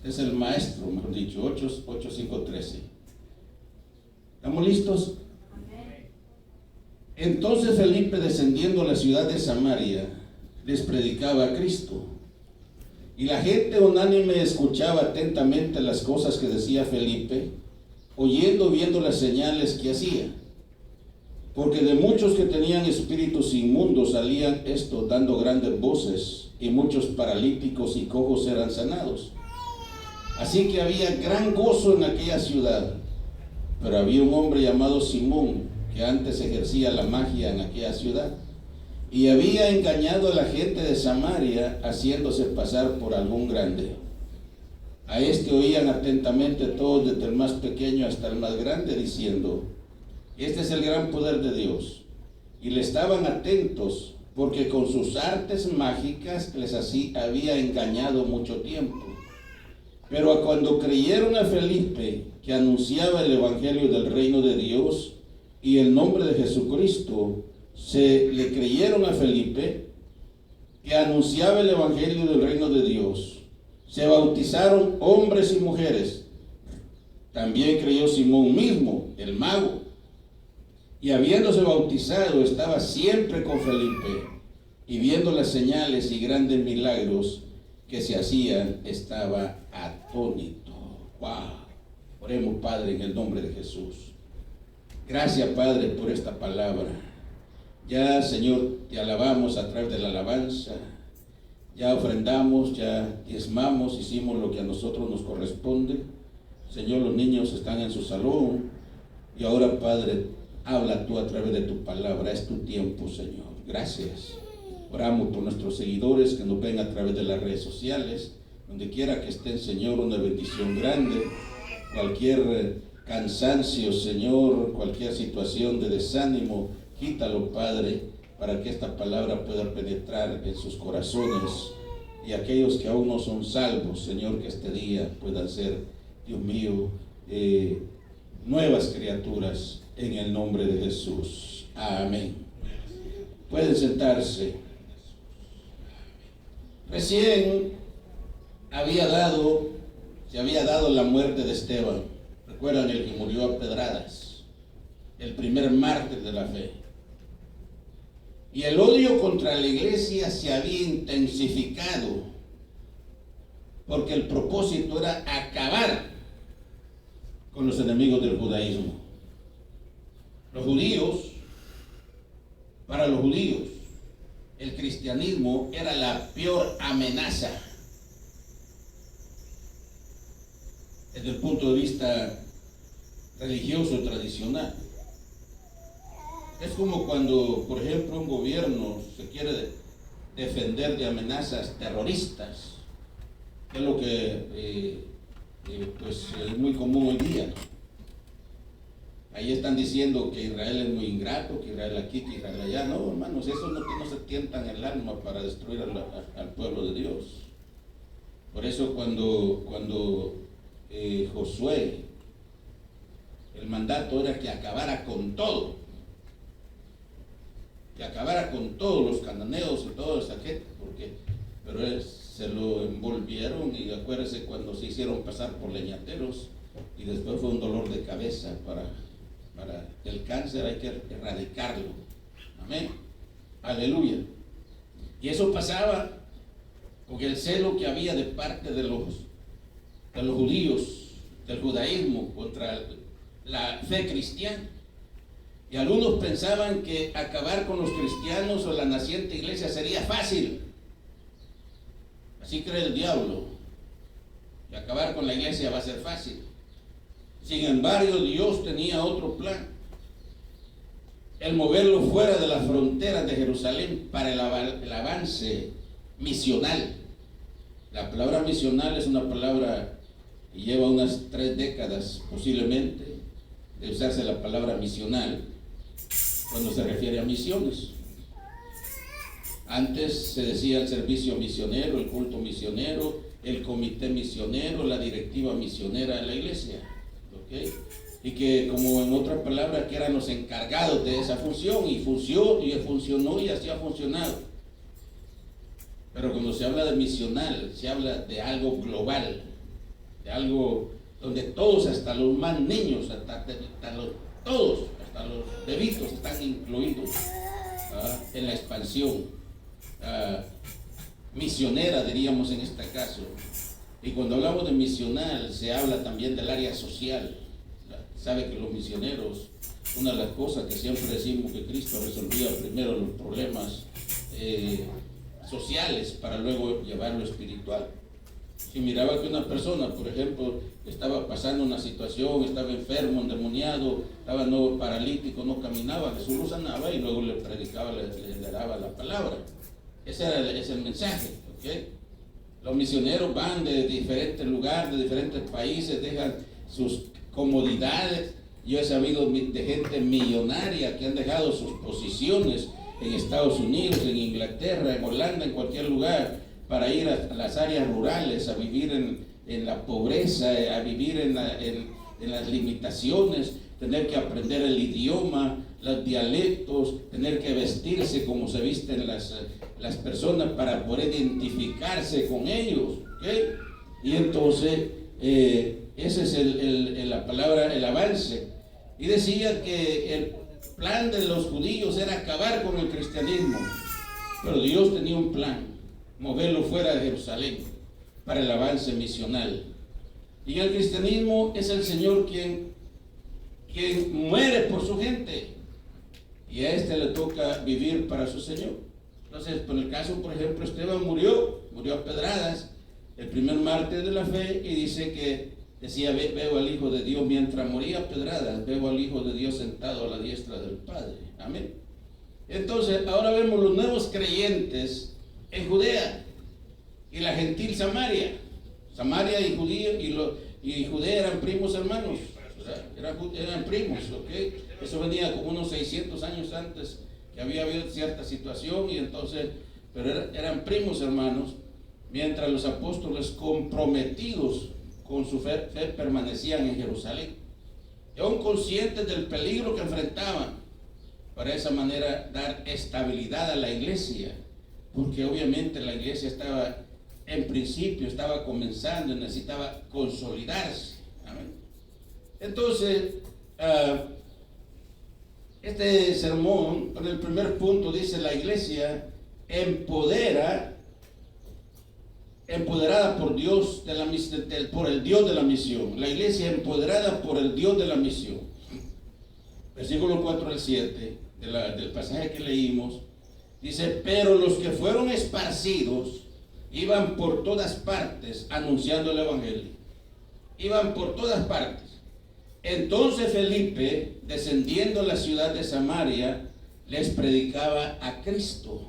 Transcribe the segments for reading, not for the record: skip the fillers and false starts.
Es el maestro, mejor dicho, 8, 5, 13. ¿Estamos listos? Entonces Felipe, descendiendo a la ciudad de Samaria, les predicaba a Cristo. Y la gente unánime escuchaba atentamente las cosas que decía Felipe, oyendo, viendo las señales que hacía. Porque de muchos que tenían espíritus inmundos salían estos dando grandes voces, y muchos paralíticos y cojos eran sanados. Así que había gran gozo en aquella ciudad. Pero había un hombre llamado Simón, que antes ejercía la magia en aquella ciudad, y había engañado a la gente de Samaria, haciéndose pasar por algún grande. A este oían atentamente todos, desde el más pequeño hasta el más grande, diciendo: este es el gran poder de Dios. Y le estaban atentos, porque con sus artes mágicas les había engañado mucho tiempo. Pero cuando creyeron a Felipe, que anunciaba el evangelio del reino de Dios y el nombre de Jesucristo, le creyeron a Felipe, que anunciaba el evangelio del reino de Dios. Se bautizaron hombres y mujeres. También creyó Simón mismo, el mago, y habiéndose bautizado estaba siempre con Felipe, y viendo las señales y grandes milagros que se hacían, estaba atónito. ¡Wow! Oremos, Padre, en el nombre de Jesús. Gracias, Padre, por esta palabra. Ya, Señor, te alabamos a través de la alabanza. Ya ofrendamos, ya diezmamos, hicimos lo que a nosotros nos corresponde. Señor, los niños están en su salón. Y ahora, Padre, habla tú a través de tu palabra. Es tu tiempo, Señor. Gracias. Oramos por nuestros seguidores que nos ven a través de las redes sociales. Donde quiera que estén, Señor, una bendición grande. Cualquier cansancio, Señor, cualquier situación de desánimo, quítalo, Padre, para que esta palabra pueda penetrar en sus corazones. Y aquellos que aún no son salvos, Señor, que este día puedan ser, Dios mío, nuevas criaturas en el nombre de Jesús. Amén. Pueden sentarse. Recién se había dado la muerte de Esteban. Recuerdan, el que murió a pedradas, el primer mártir de la fe. Y el odio contra la iglesia se había intensificado, porque el propósito era acabar con los enemigos del judaísmo. Para los judíos, el cristianismo era la peor amenaza desde el punto de vista religioso tradicional. Es como cuando, por ejemplo, un gobierno se quiere defender de amenazas terroristas, que es lo que pues es muy común hoy día. Ahí están diciendo que Israel es muy ingrato, que Israel aquí, que Israel allá. No, hermanos, eso no se tientan el alma para destruir al pueblo de Dios. Por eso cuando Josué, el mandato era que acabara con todo, que acabara con todos los cananeos y toda esa gente, pero se lo envolvieron, y acuérdense cuando se hicieron pasar por leñateros, y después fue un dolor de cabeza. Para el cáncer hay que erradicarlo. Amén. Aleluya. Y eso pasaba con el celo que había de parte de los judíos, del judaísmo, contra la fe cristiana. Y algunos pensaban que acabar con los cristianos o la naciente iglesia sería fácil. Así cree el diablo, que acabar con la iglesia va a ser fácil. Sin embargo, Dios tenía otro plan: el moverlo fuera de las fronteras de Jerusalén para el avance misional. La palabra misional es una palabra que lleva unas 3 décadas posiblemente de usarse la palabra misional cuando se refiere a misiones. Antes se decía el servicio misionero, el culto misionero, el comité misionero, la directiva misionera de la iglesia. ¿Okay? Y que, como en otra palabra, que eran los encargados de esa función, y funcionó y así ha funcionado. Pero cuando se habla de misional, se habla de algo global, algo donde todos, hasta los más niños, todos, hasta los bebitos están incluidos en la expansión misionera, diríamos en este caso. Y cuando hablamos de misional, se habla también del área social. Sabe que los misioneros, una de las cosas que siempre decimos, que Cristo resolvía primero los problemas sociales para luego llevar lo espiritual. Si miraba que una persona, por ejemplo, estaba pasando una situación, estaba enfermo, endemoniado, estaba paralítico, no caminaba, Jesús lo sanaba y luego le predicaba, le daba la palabra. Ese es el mensaje, ¿ok? Los misioneros van de diferentes lugares, de diferentes países, dejan sus comodidades. Yo he sabido de gente millonaria que han dejado sus posiciones en Estados Unidos, en Inglaterra, en Holanda, en cualquier lugar, para ir a las áreas rurales, a vivir en la pobreza, a vivir en las limitaciones, tener que aprender el idioma, los dialectos, tener que vestirse como se visten las personas para poder identificarse con ellos, ¿okay? Y entonces ese es la palabra, el avance. Y decía que el plan de los judíos era acabar con el cristianismo, pero Dios tenía un plan: moverlo fuera de Jerusalén para el avance misional. Y en el cristianismo es el Señor quien muere por su gente, y a este le toca vivir para su Señor. Entonces, por el caso, por ejemplo, Esteban murió a pedradas el primer mártir de la fe, y dice que decía: veo al Hijo de Dios, mientras moría a pedradas, veo al Hijo de Dios sentado a la diestra del Padre. Amén. Entonces, ahora vemos los nuevos creyentes en Judea y la gentil Samaria. Samaria y Judea eran primos hermanos, o sea, eran primos, ¿ok? Eso venía como unos 600 años antes, que había habido cierta situación, y entonces, pero eran primos hermanos, mientras los apóstoles comprometidos con su fe permanecían en Jerusalén, y aún conscientes del peligro que enfrentaban, para de esa manera dar estabilidad a la iglesia, porque obviamente la iglesia estaba, en principio, estaba comenzando y necesitaba consolidarse. Amén. Entonces, este sermón, en el primer punto, dice: la iglesia empoderada por Dios por el Dios de la misión. La iglesia empoderada por el Dios de la misión. Versículo 4 al 7 del pasaje que leímos, dice: pero los que fueron esparcidos iban por todas partes anunciando el evangelio. Iban por todas partes. Entonces Felipe, descendiendo a la ciudad de Samaria, les predicaba a Cristo.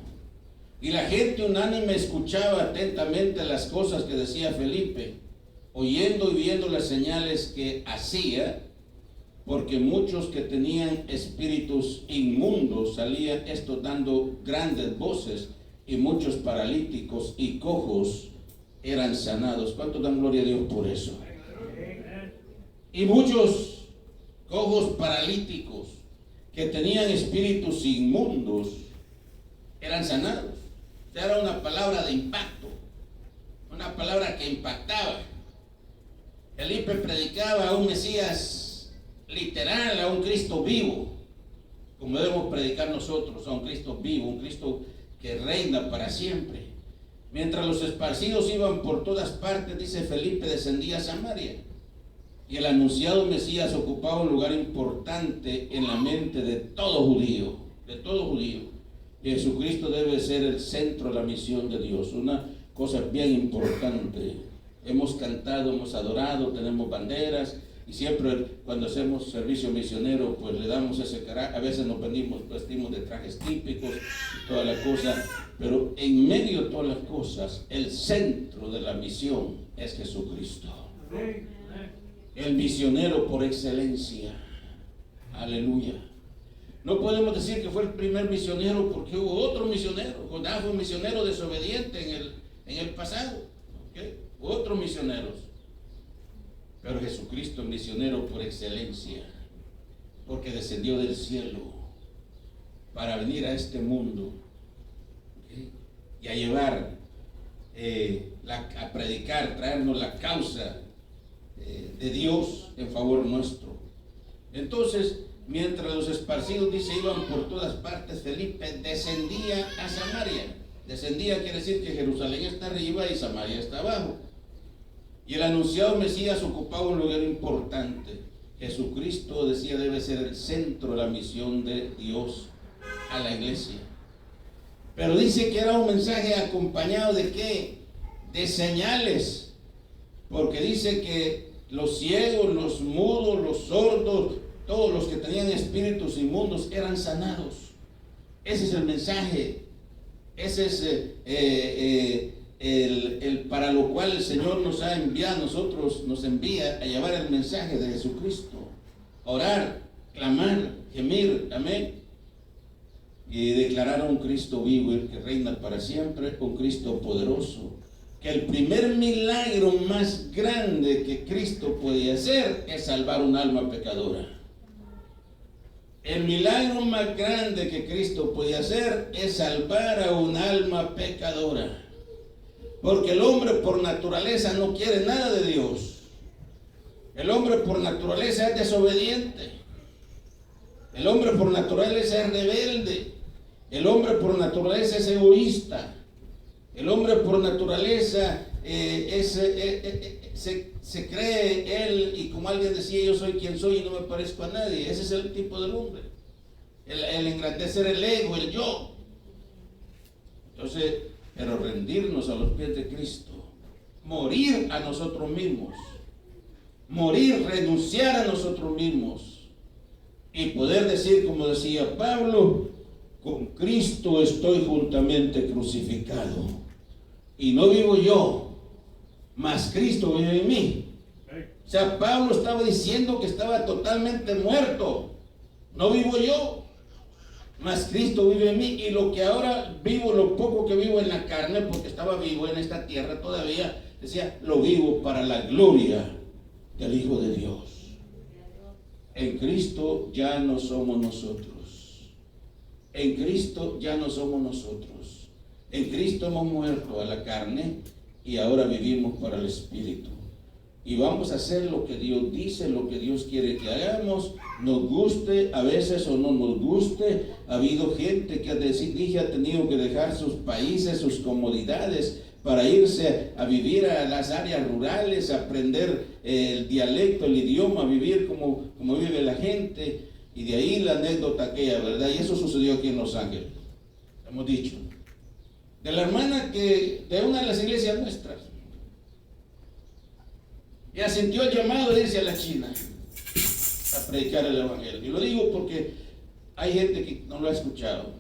Y la gente unánime escuchaba atentamente las cosas que decía Felipe, oyendo y viendo las señales que hacía, porque muchos que tenían espíritus inmundos salían, estos dando grandes voces, y muchos paralíticos y cojos eran sanados. ¿Cuántos dan gloria a Dios por eso? Y muchos cojos paralíticos que tenían espíritus inmundos eran sanados. Era una palabra de impacto, una palabra que impactaba. Felipe predicaba a un Mesías literal, a un Cristo vivo, como debemos predicar nosotros, a un Cristo vivo, un Cristo que reina para siempre. Mientras los esparcidos iban por todas partes, dice Felipe, descendía a Samaria, y el anunciado Mesías ocupaba un lugar importante en la mente de todo judío, de todo judío. Y Jesucristo debe ser el centro de la misión de Dios, una cosa bien importante. Hemos cantado, hemos adorado, tenemos banderas, y siempre cuando hacemos servicio misionero, pues le damos ese carácter. A veces nos vestimos de trajes típicos y toda la cosa, pero en medio de todas las cosas, el centro de la misión es Jesucristo, el misionero por excelencia. Aleluya. No podemos decir que fue el primer misionero, porque hubo otro misionero. Jonás fue un misionero desobediente en el pasado, ¿okay? Otros misioneros. Pero Jesucristo es misionero por excelencia, porque descendió del cielo para venir a este mundo, ¿okay? Y a llevar, a predicar, traernos la causa de Dios en favor nuestro. Entonces, mientras los esparcidos, dice, iban por todas partes, Felipe descendía a Samaria. Descendía quiere decir que Jerusalén está arriba y Samaria está abajo. Y el anunciado Mesías ocupaba un lugar importante. Jesucristo, decía, debe ser el centro de la misión de Dios a la iglesia. Pero dice que era un mensaje acompañado de ¿qué? De señales. Porque dice que los ciegos, los mudos, los sordos, todos los que tenían espíritus inmundos eran sanados. Ese es el mensaje. Ese es el para lo cual el Señor nos ha enviado. Nosotros nos envía a llevar el mensaje de Jesucristo. Orar, clamar, gemir, amén. Y declarar a un Cristo vivo, el que reina para siempre, un Cristo poderoso. Que el primer milagro más grande que Cristo podía hacer es salvar un alma pecadora. El milagro más grande que Cristo podía hacer es salvar a un alma pecadora. Porque el hombre por naturaleza no quiere nada de Dios. El hombre por naturaleza es desobediente. El hombre por naturaleza es rebelde. El hombre por naturaleza es egoísta. El hombre por naturaleza se cree él, y como alguien decía, yo soy quien soy y no me parezco a nadie. Ese es el tipo del hombre. El engrandecer el ego, el yo. Entonces, pero rendirnos a los pies de Cristo, morir a nosotros mismos, morir, renunciar a nosotros mismos y poder decir, como decía Pablo, con Cristo estoy juntamente crucificado y no vivo yo, mas Cristo vive en mí. O sea, Pablo estaba diciendo que estaba totalmente muerto. No vivo yo, mas Cristo vive en mí, y lo que ahora vivo, lo poco que vivo en la carne, porque estaba vivo en esta tierra todavía, decía, lo vivo para la gloria del Hijo de Dios. En Cristo ya no somos nosotros. En Cristo ya no somos nosotros. En Cristo hemos muerto a la carne y ahora vivimos para el Espíritu. Y vamos a hacer lo que Dios dice, lo que Dios quiere que hagamos, nos guste a veces o no nos guste. Ha habido gente que ha tenido que dejar sus países, sus comodidades, para irse a vivir a las áreas rurales, a aprender el dialecto, el idioma, vivir como vive la gente. Y de ahí la anécdota aquella, ¿verdad? Y eso sucedió aquí en Los Ángeles, hemos dicho. De la hermana de una de las iglesias nuestras, ya sintió el llamado de irse a la China a predicar el evangelio. Y lo digo porque hay gente que no lo ha escuchado.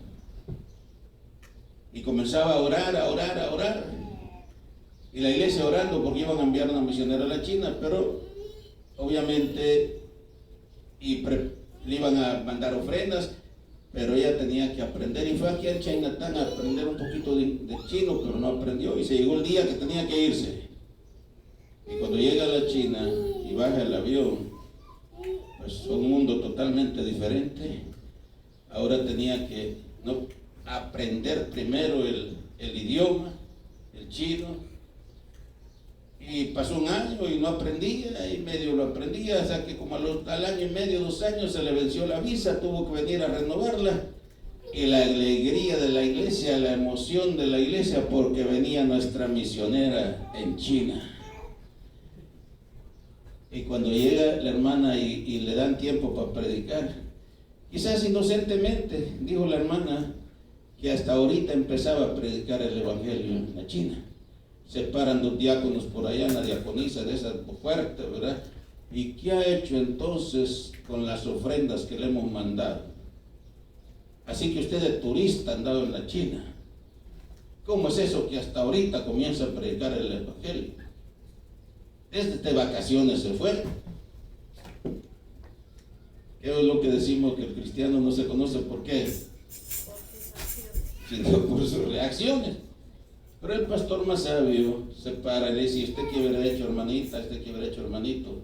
Y comenzaba a orar. Y la iglesia orando porque iban a enviar una misionera a la China, pero obviamente le iban a mandar ofrendas, pero ella tenía que aprender. Y fue aquí a Chinatown a aprender un poquito de chino, pero no aprendió. Y se llegó el día que tenía que irse. Y cuando llega a la China y baja el avión, pues un mundo totalmente diferente. Ahora tenía que aprender primero el idioma, el chino. Y pasó un año y no aprendía, y medio lo aprendía, hasta que como al año y medio, 2 años, se le venció la visa, tuvo que venir a renovarla. Y la alegría de la iglesia, la emoción de la iglesia, porque venía nuestra misionera en China. Y cuando llega la hermana y le dan tiempo para predicar, quizás inocentemente, dijo la hermana, que hasta ahorita empezaba a predicar el evangelio en la China. Se paran 2 diáconos por allá, una diaconisa de esas fuertes, ¿verdad? ¿Y qué ha hecho entonces con las ofrendas que le hemos mandado? Así que usted de turista ha andado en la China. ¿Cómo es eso que hasta ahorita comienza a predicar el evangelio? Desde vacaciones se fue. ¿Qué es lo que decimos? Que el cristiano no se conoce por qué, sino por sus reacciones. Pero el pastor más sabio se para y le dice: ¿usted qué hubiera hecho, hermanita? ¿Usted qué hubiera hecho, hermanito?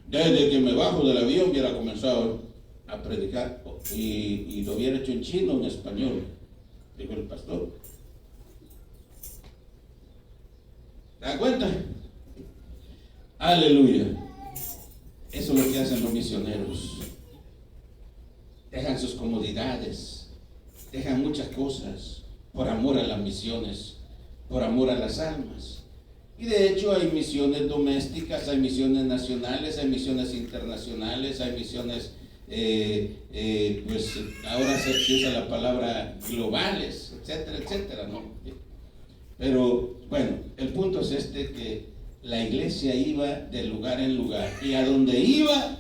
Desde que me bajo del avión hubiera comenzado a predicar, y lo hubiera hecho en chino o en español, dijo el pastor. ¿Te das cuenta? Aleluya. Eso es lo que hacen los misioneros. Dejan sus comodidades, dejan muchas cosas por amor a las misiones, por amor a las almas. Y de hecho hay misiones domésticas, hay misiones nacionales, hay misiones internacionales, hay misiones, pues ahora se usa la palabra globales, etcétera, etcétera, ¿no? Pero bueno, el punto es que la iglesia iba de lugar en lugar, y a donde iba,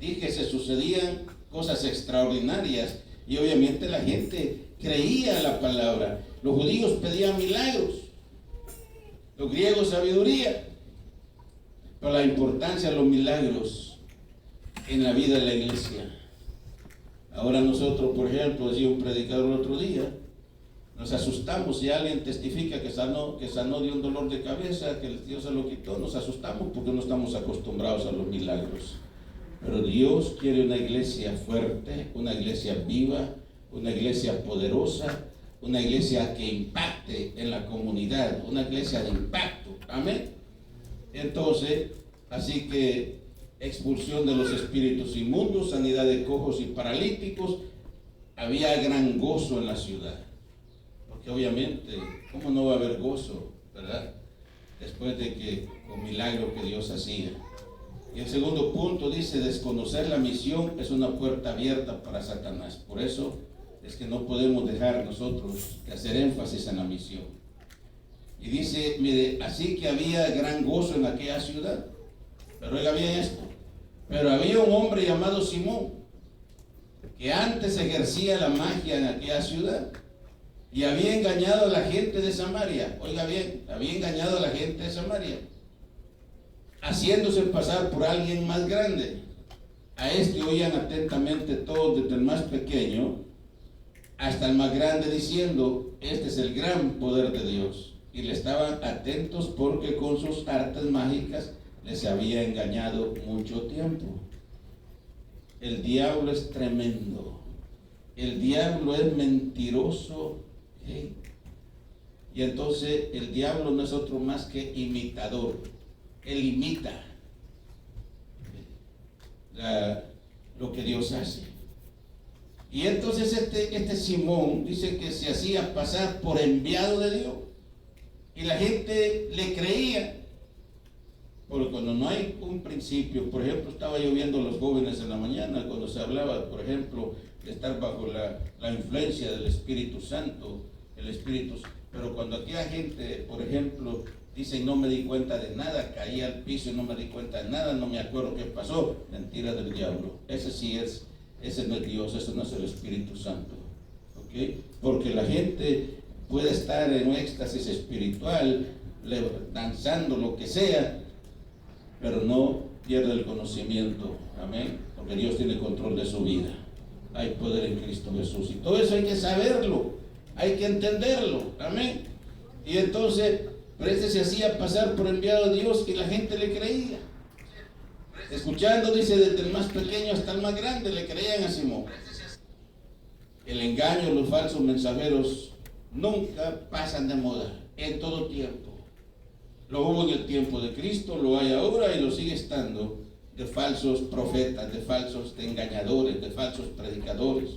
dije, se sucedían cosas extraordinarias, y obviamente la gente creía la palabra. Los judíos pedían milagros, los griegos sabiduría, pero la importancia de los milagros en la vida de la iglesia. Ahora nosotros, por ejemplo, decía un predicador el otro día, nos asustamos si alguien testifica que sanó de un dolor de cabeza, que Dios se lo quitó. Nos asustamos porque no estamos acostumbrados a los milagros. Pero Dios quiere una iglesia fuerte, una iglesia viva, una iglesia poderosa, una iglesia que impacte en la comunidad, una iglesia de impacto. Amén. Entonces, así que expulsión de los espíritus inmundos, sanidad de cojos y paralíticos, había gran gozo en la ciudad. Porque obviamente, ¿cómo no va a haber gozo, verdad? Después de que un milagro que Dios hacía. Y el segundo punto dice, desconocer la misión es una puerta abierta para Satanás. Por eso es que no podemos dejar nosotros de hacer énfasis en la misión. Y dice, mire, así que había gran gozo en aquella ciudad. Pero oiga bien esto, pero había un hombre llamado Simón, que antes ejercía la magia en aquella ciudad, y había engañado a la gente de Samaria. Oiga bien, había engañado a la gente de Samaria, haciéndose pasar por alguien más grande. A este oían atentamente todos, desde el más pequeño hasta el más grande, diciendo, este es el gran poder de Dios. Y le estaban atentos porque con sus artes mágicas les había engañado mucho tiempo. El diablo es tremendo. El diablo es mentiroso. ¿Sí? Y entonces el diablo no es otro más que imitador. Él imita lo que Dios hace. Y entonces este Simón dice que se hacía pasar por enviado de Dios. Y la gente le creía. Porque cuando no hay un principio, por ejemplo, estaba yo viendo a los jóvenes en la mañana, cuando se hablaba, por ejemplo, de estar bajo la influencia del Espíritu Santo, pero cuando aquella gente, por ejemplo, dice, no me di cuenta de nada, caí al piso y no me di cuenta de nada, no me acuerdo qué pasó, mentira del diablo. Ese no es Dios, ese no es el Espíritu Santo. ¿Okay? Porque la gente puede estar en un éxtasis espiritual, danzando, lo que sea, pero no pierde el conocimiento. Amén. Porque Dios tiene control de su vida. Hay poder en Cristo Jesús. Y todo eso hay que saberlo, hay que entenderlo. Amén. Y entonces, pero este se hacía pasar por enviado de Dios y la gente le creía. Escuchando, dice, desde el más pequeño hasta el más grande le creían a Simón. El engaño, los falsos mensajeros nunca pasan de moda, en todo tiempo. Lo hubo en el tiempo de Cristo, lo hay ahora y lo sigue estando, de falsos profetas, de engañadores, de falsos predicadores.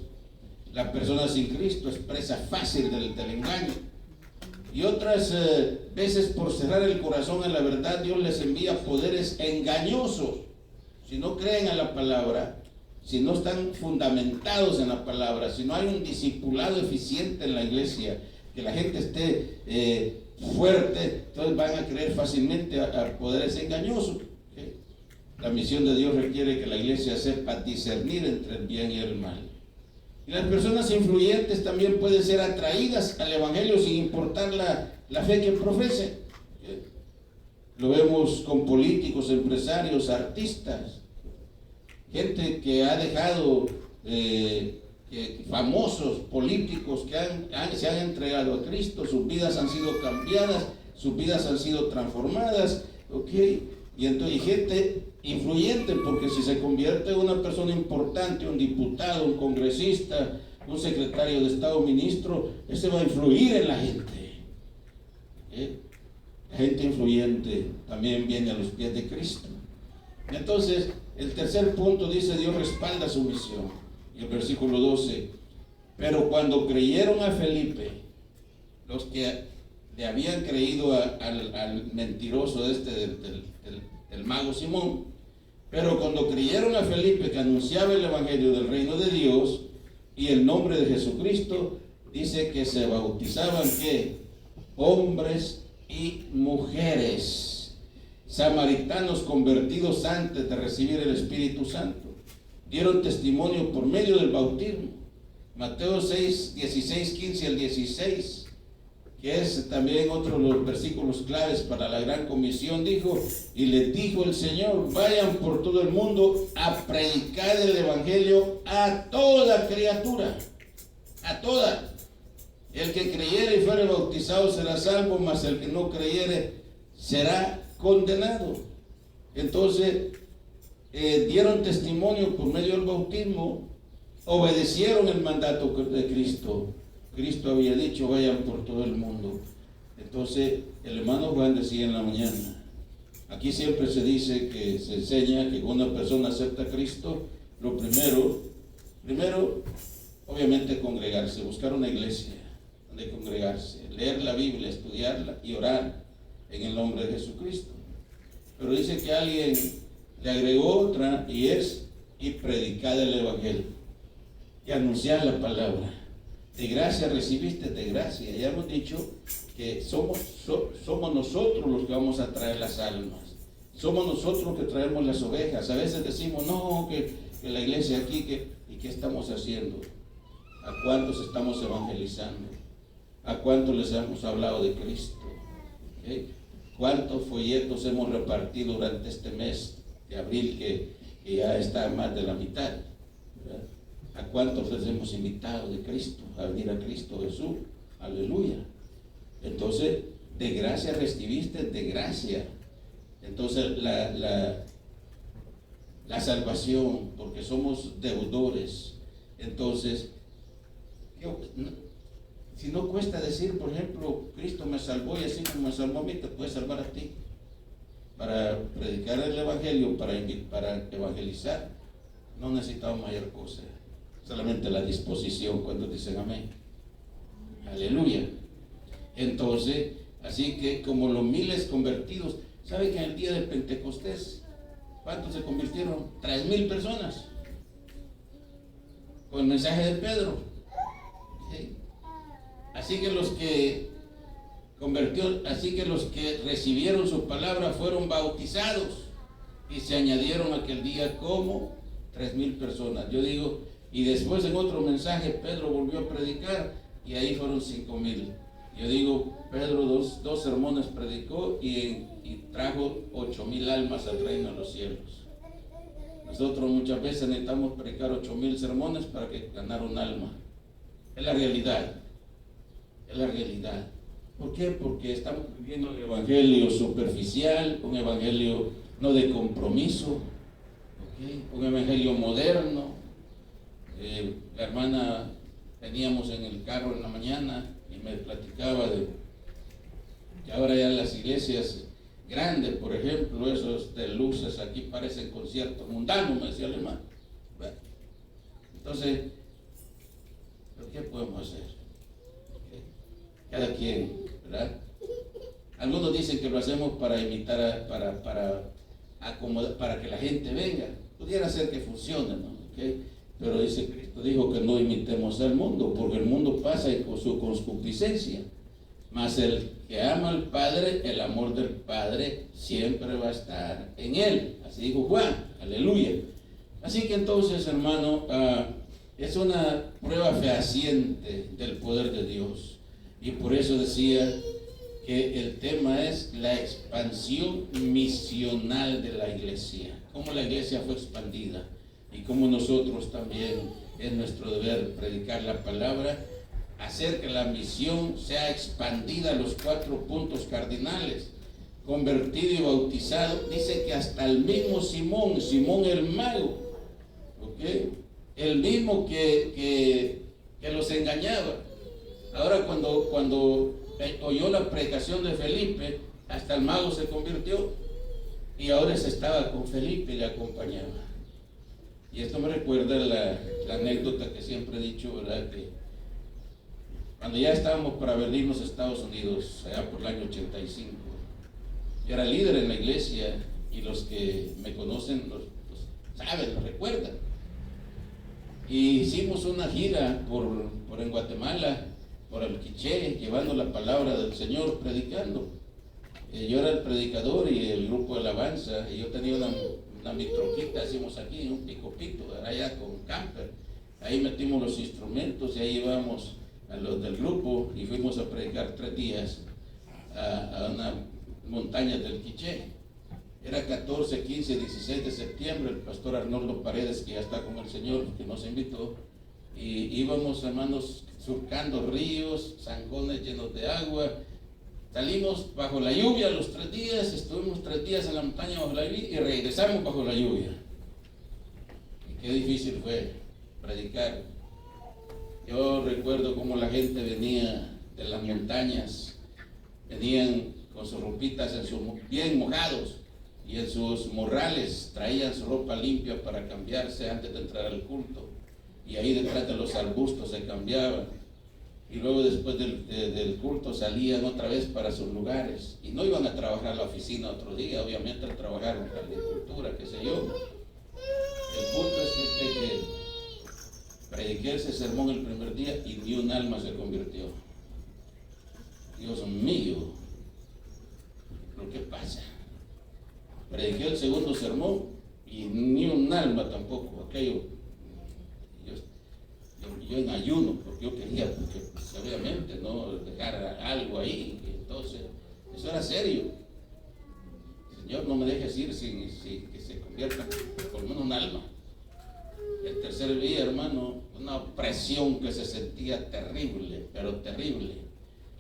La persona sin Cristo es presa fácil del engaño. Y otras veces, por cerrar el corazón a la verdad, Dios les envía poderes engañosos. Si no creen a la palabra, si no están fundamentados en la palabra, si no hay un discipulado eficiente en la iglesia, que la gente esté fuerte, entonces van a creer fácilmente a poderes engañosos. ¿Okay? La misión de Dios requiere que la iglesia sepa discernir entre el bien y el mal. Y las personas influyentes también pueden ser atraídas al evangelio sin importar la fe que profesen. ¿Okay? Lo vemos con políticos, empresarios, artistas, gente que ha dejado, famosos políticos que se han entregado a Cristo, sus vidas han sido cambiadas, sus vidas han sido transformadas, ¿okay? Y entonces gente influyente, porque si se convierte en una persona importante, un diputado, un congresista, un secretario de Estado, ministro, ese va a influir en la gente. La gente influyente también viene a los pies de Cristo. Entonces, El tercer punto dice: Dios respalda su misión. Y el versículo 12: pero cuando creyeron a Felipe, los que le habían creído al mentiroso del mago Simón, pero cuando creyeron a Felipe, que anunciaba el evangelio del reino de Dios y el nombre de Jesucristo, dice que se bautizaban, ¿qué? Hombres y mujeres, samaritanos convertidos antes de recibir el Espíritu Santo, dieron testimonio por medio del bautismo. Mateo 6, 16, 15 al 16, que es también otro de los versículos claves para la gran comisión, dijo: y les dijo el Señor: vayan por todo el mundo a predicar el evangelio a toda criatura, a toda. El que creyere y fuere bautizado será salvo, mas el que no creyere será condenado. Entonces, dieron testimonio por medio del bautismo, obedecieron el mandato de Cristo. Cristo había dicho: vayan por todo el mundo. Entonces, el hermano Juan decía en la mañana, aquí siempre se dice, que se enseña que cuando una persona acepta a Cristo, lo primero, obviamente congregarse, buscar una iglesia donde congregarse, leer la Biblia, estudiarla y orar en el nombre de Jesucristo. Pero dice que alguien le agregó otra, y predicar el evangelio y anunciar la palabra. De gracia recibiste, de gracia. Ya hemos dicho que somos nosotros los que vamos a traer las almas. Somos nosotros los que traemos las ovejas. A veces decimos: no, que la iglesia aquí, ¿y qué estamos haciendo? ¿A cuántos estamos evangelizando? ¿A cuántos les hemos hablado de Cristo? ¿Okay? ¿Cuántos folletos hemos repartido durante este mes de abril, que ya está más de la mitad? ¿Verdad? ¿A cuántos les hemos invitado de Cristo, a venir a Cristo Jesús? Aleluya. Entonces, de gracia recibiste, de gracia. Entonces, la salvación, porque somos deudores. Entonces, si no cuesta decir, por ejemplo, Cristo me salvó, y así como me salvó a mí, te puede salvar a ti. Para predicar el evangelio, para evangelizar, no necesitamos mayor cosa. Solamente la disposición. Cuando dicen amén, aleluya. Entonces, así que como los miles convertidos, ¿sabe que en el día del Pentecostés cuántos se convirtieron? 3,000 personas con el mensaje de Pedro. ¿Sí? Así que los que recibieron su palabra fueron bautizados, y se añadieron aquel día como 3,000 personas. Yo digo, y después en otro mensaje Pedro volvió a predicar, y ahí fueron 5,000. Yo digo, Pedro dos sermones predicó y trajo 8,000 almas al reino de los cielos. Nosotros muchas veces necesitamos predicar 8,000 sermones para que ganar un alma. Es la realidad. Es la realidad. ¿Por qué? Porque estamos viviendo un evangelio superficial, un evangelio no de compromiso, ¿okay? Un evangelio moderno. La hermana, veníamos en el carro en la mañana y me platicaba de que ahora ya las iglesias grandes, por ejemplo, esos de luces aquí parecen conciertos mundanos, me decía el hermano. Bueno, entonces, ¿qué podemos hacer? Cada quien, ¿verdad? Algunos dicen que lo hacemos para imitar, para acomodar, para que la gente venga. Pudiera ser que funcione, ¿no? ¿Okay? Pero dice Cristo, dijo que no imitemos al mundo, porque el mundo pasa con su concupiscencia. Mas el que ama al Padre, el amor del Padre siempre va a estar en él. Así dijo Juan, aleluya. Así que entonces, hermano, es una prueba fehaciente del poder de Dios. Y por eso decía que el tema es la expansión misional de la iglesia. Cómo la iglesia fue expandida y cómo nosotros también es nuestro deber predicar la palabra, hacer que la misión sea expandida a los 4 puntos cardinales. Convertido y bautizado, dice que hasta el mismo Simón el mago, ¿okay? El mismo que los engañaba. Ahora cuando oyó la predicación de Felipe, hasta el mago se convirtió. y ahora se estaba con Felipe y le acompañaba. Y esto me recuerda la anécdota que siempre he dicho, ¿verdad? Que cuando ya estábamos para venirnos a Estados Unidos, allá por el año 85, yo era líder en la iglesia y los que me conocen saben, lo recuerdan. Y hicimos una gira por en Guatemala, por el Quiché, llevando la palabra del Señor, predicando. Yo era el predicador y el grupo de alabanza, y yo tenía una mitroquita, hacíamos aquí, un picopito, allá con camper. Ahí metimos los instrumentos y ahí íbamos a los del grupo y fuimos a predicar 3 días a una montaña del Quiché. Era 14, 15, 16 de septiembre, el pastor Arnoldo Paredes, que ya está con el Señor, que nos invitó, y íbamos, hermanos, surcando ríos, zanjones llenos de agua. Salimos bajo la lluvia los 3 días, estuvimos 3 días en la montaña bajo la lluvia y regresamos bajo la lluvia. Y qué difícil fue predicar. Yo recuerdo cómo la gente venía de las montañas, venían con sus ropitas bien mojados, y en sus morrales traían su ropa limpia para cambiarse antes de entrar al culto, y ahí detrás de los arbustos se cambiaban, y luego después del culto salían otra vez para sus lugares, y no iban a trabajar a la oficina otro día, obviamente a trabajar en la agricultura, qué sé yo. El punto es que prediqué ese sermón el primer día y ni un alma se convirtió. Dios mío, ¿pero qué pasa? Prediqué el segundo sermón y ni un alma tampoco. Aquello, yo en ayuno, porque yo quería, porque pues, obviamente no dejar algo ahí. Entonces, eso era serio. Señor, no me dejes ir sin que se convierta por lo menos un alma. El tercer día, hermano, una opresión que se sentía terrible, pero terrible.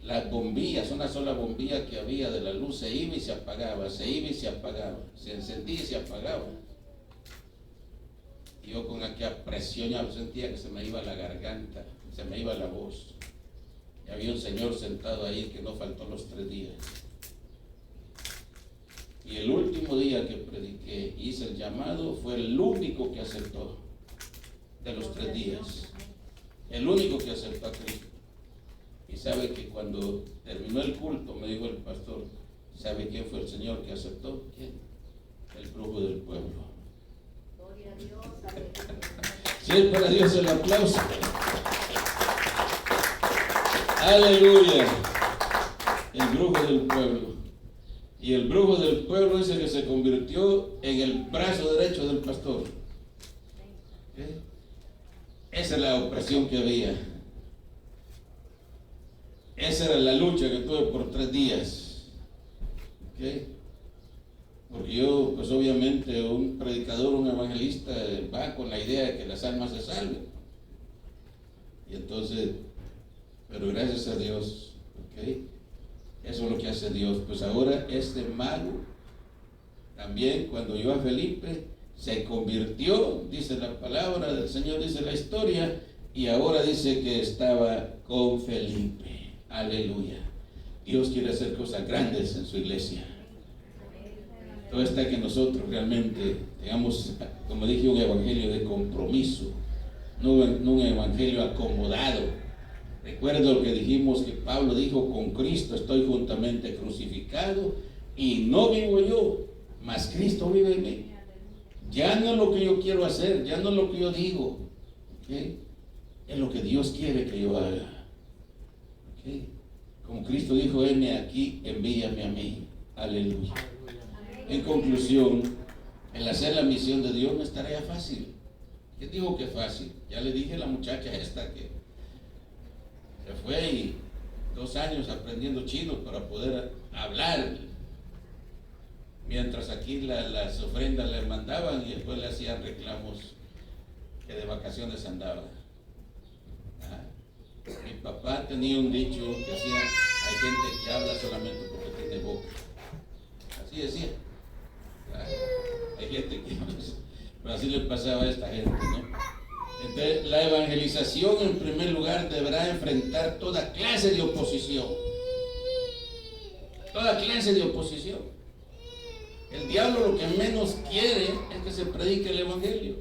Las bombillas, una sola bombilla que había de la luz, se iba y se apagaba, se iba y se apagaba, se encendía y se apagaba. Y yo con aquella presión ya sentía que se me iba la garganta, se me iba la voz. Y había un señor sentado ahí que no faltó los 3 días. Y el último día que prediqué, hice el llamado, fue el único que aceptó de los 3 días. El único que aceptó a Cristo. Y sabe que cuando terminó el culto, me dijo el pastor, ¿sabe quién fue el Señor que aceptó? ¿Quién? El brujo del pueblo. Gloria a Dios, aleluya. Si es para Dios el aplauso. Aleluya. El brujo del pueblo. Y el brujo del pueblo dice que se convirtió en el brazo derecho del pastor. ¿Eh? Esa es la opresión que había. Esa era la lucha que tuve por 3 días. ¿Okay? Porque yo, pues obviamente, un predicador, un evangelista, va con la idea de que las almas se salven. Y entonces, pero gracias a Dios, ¿okay? Eso es lo que hace Dios. Pues ahora este mago, también cuando oyó a Felipe, se convirtió, dice la palabra del Señor, dice la historia, y ahora dice que estaba con Felipe. Aleluya. Dios quiere hacer cosas grandes en su iglesia. Todo está que nosotros realmente tengamos, como dije, un evangelio de compromiso, no un evangelio acomodado. Recuerdo lo que dijimos, que Pablo dijo: con Cristo estoy juntamente crucificado, y no vivo yo, mas Cristo vive en mí. Ya no es lo que yo quiero hacer, ya no es lo que yo digo, ¿okay? Es lo que Dios quiere que yo haga. ¿Okay? Como Cristo dijo: heme aquí, envíame a mí. Aleluya. En conclusión, el hacer la misión de Dios no es tarea fácil. ¿Qué digo que es fácil? Ya le dije a la muchacha esta que se fue y 2 años aprendiendo chino para poder hablar, mientras aquí las ofrendas le mandaban y después le hacían reclamos que de vacaciones andaba. Mi papá tenía un dicho que decía: hay gente que habla solamente porque tiene boca. Así decía. Hay gente que habla, pero así le pasaba a esta gente, ¿no? Entonces, la evangelización, en primer lugar, deberá enfrentar toda clase de oposición. Toda clase de oposición. El diablo lo que menos quiere es que se predique el evangelio.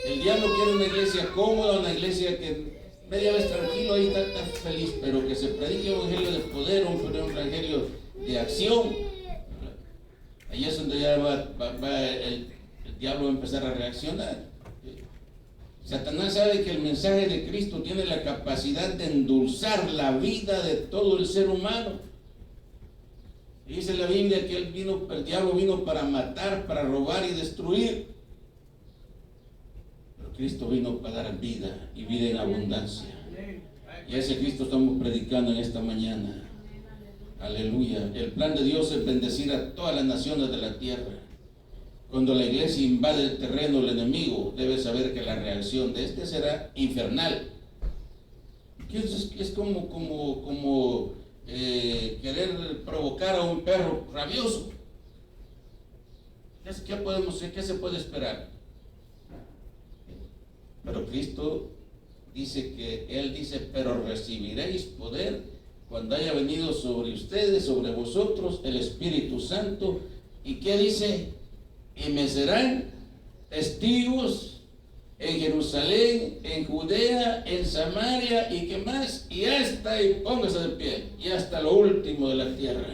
El diablo quiere una iglesia cómoda, una iglesia que media vez tranquilo, ahí está feliz, pero que se predique un evangelio de poder, un evangelio de acción. Ahí es donde ya el diablo va a empezar a reaccionar. Satanás sabe que el mensaje de Cristo tiene la capacidad de endulzar la vida de todo el ser humano. Dice la Biblia que el diablo vino para matar, para robar y destruir. Pero Cristo vino para dar vida y vida en abundancia. Y a ese Cristo estamos predicando en esta mañana. Aleluya. El plan de Dios es bendecir a todas las naciones de la tierra. Cuando la iglesia invade el terreno del enemigo, debe saber que la reacción de este será infernal. Es como querer provocar a un perro rabioso. ¿Qué se puede esperar? Pero Cristo Él dice, pero recibiréis poder cuando haya venido sobre ustedes, sobre vosotros, el Espíritu Santo. ¿Y qué dice? Y me serán testigos en Jerusalén, en Judea, en Samaria, y qué más, y póngase de pie, y hasta lo último de la tierra.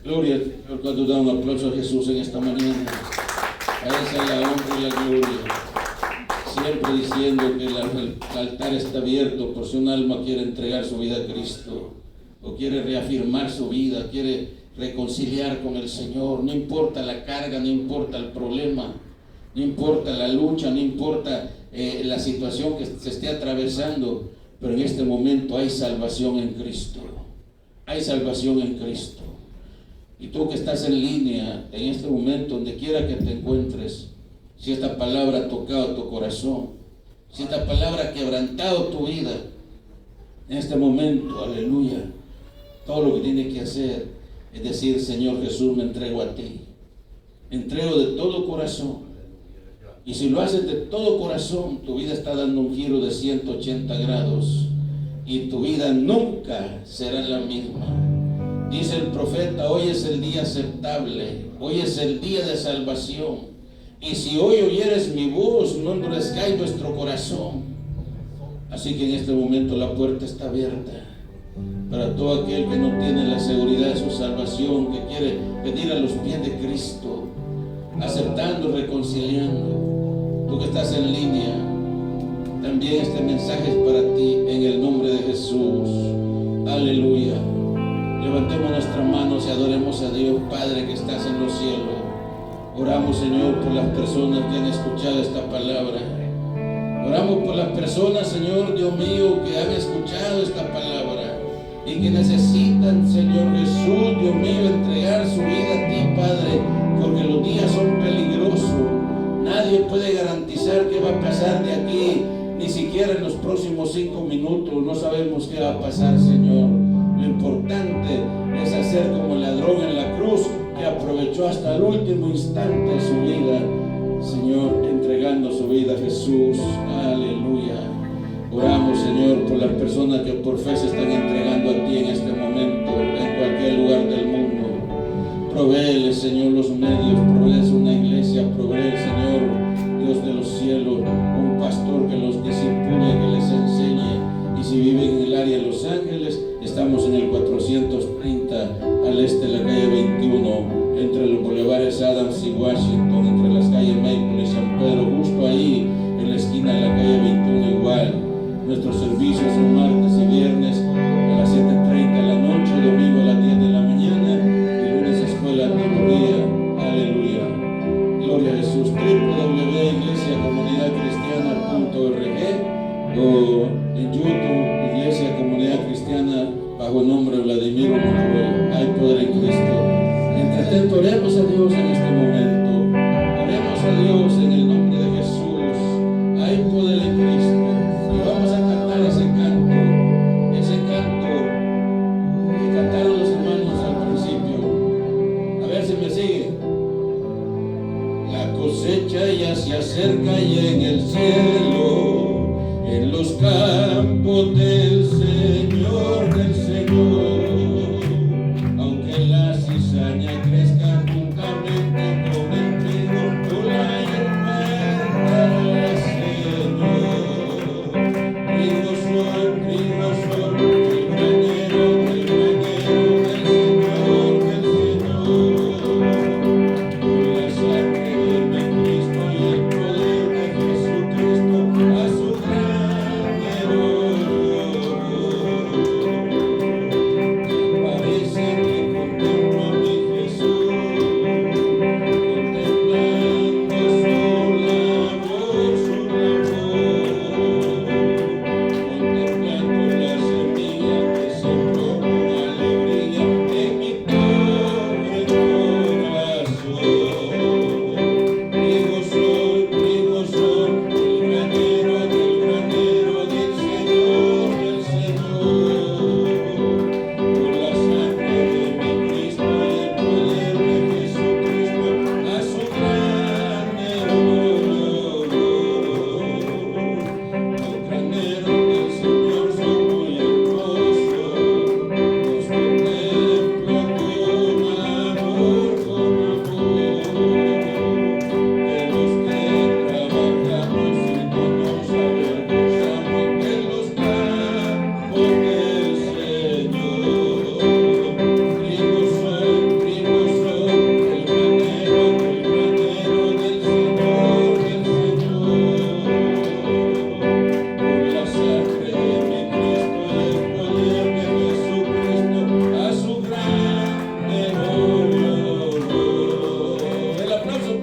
Gloria, cuando da un aplauso a Jesús en esta mañana. A esa es la honra y la gloria. Siempre diciendo que el altar está abierto por si un alma quiere entregar su vida a Cristo, o quiere reafirmar su vida, quiere reconciliar con el Señor. No importa la carga, no importa el problema, no importa la lucha, no importa la situación que se esté atravesando, pero en este momento hay salvación en Cristo. Hay salvación en Cristo. Y tú que estás en línea, en este momento, donde quiera que te encuentres, si esta palabra ha tocado tu corazón, si esta palabra ha quebrantado tu vida, en este momento, aleluya, todo lo que tienes que hacer es decir, Señor Jesús, me entrego a ti. Me entrego de todo corazón. Y si lo haces de todo corazón, tu vida está dando un giro de 180 grados. Y tu vida nunca será la misma. Dice el profeta, hoy es el día aceptable. Hoy es el día de salvación. Y si hoy oyeres mi voz, no endurezcáis vuestro corazón. Así que en este momento la puerta está abierta. Para todo aquel que no tiene la seguridad de su salvación, que quiere venir a los pies de Cristo, aceptando, reconciliando. Tú que estás en línea, también este mensaje es para ti, en el nombre de Jesús. Aleluya. Levantemos nuestras manos y adoremos a Dios. Padre que estás en los cielos, oramos, Señor, por las personas que han escuchado esta palabra. Oramos por las personas, Señor, Dios mío, que han escuchado esta palabra y que necesitan, Señor Jesús, Dios mío, entregar su vida a ti, Padre, porque los días son peligrosos. Nadie puede garantizar qué va a pasar de aquí, ni siquiera en los próximos 5 minutos. No sabemos qué va a pasar, Señor. Lo importante es hacer como el ladrón en la cruz, que aprovechó hasta el último instante de su vida, Señor, entregando su vida a Jesús. Aleluya. Oramos, Señor, por las personas que por fe se están entregando a ti en este momento, en cualquier lugar del mundo. Provéele, Señor, los medios, provéele una iglesia, provéele, Señor, Dios de los cielos, un pastor que los discipule, que les enseñe. Y si viven en el área de Los Ángeles, estamos en el 430 al este de la calle 21, entre los bulevares Adams y Washington, entre las calles Maple y San Pedro, justo ahí en la esquina de la calle 21 igual. Nuestros servicios son martes y viernes a las 7:30 de la noche, domingo a las 10 de la mañana y lunes escuela todo día. Aleluya. Gloria a Jesús. www.iglesiacomunidadcristiana.org o en YouTube, Iglesia Comunidad Cristiana, bajo el nombre de Vladimir Monroy. Hay poder en Cristo. Entre tanto, oremos a Dios en este momento. Oremos a Dios en el nombre de Jesús. Hay poder en Cristo. Y vamos a cantar ese canto que cantaron los hermanos al principio. A ver si me sigue. La cosecha ya se acerca y en el cielo, en los campos del Señor, aunque la cizaña crezca junto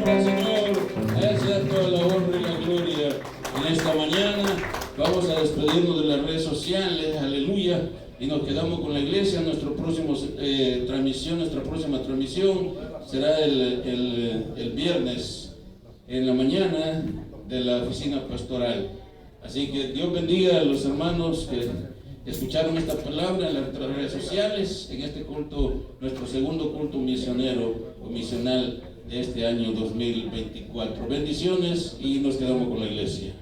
al Señor. A Él sea toda la honra y la gloria. En esta mañana vamos a despedirnos de las redes sociales, aleluya, y nos quedamos con la iglesia. Nuestra próxima transmisión será el viernes en la mañana de la oficina pastoral. Así que Dios bendiga a los hermanos que escucharon esta palabra en las redes sociales, en este culto, nuestro segundo culto misionero o misional de este año 2024. Bendiciones y nos quedamos con la iglesia.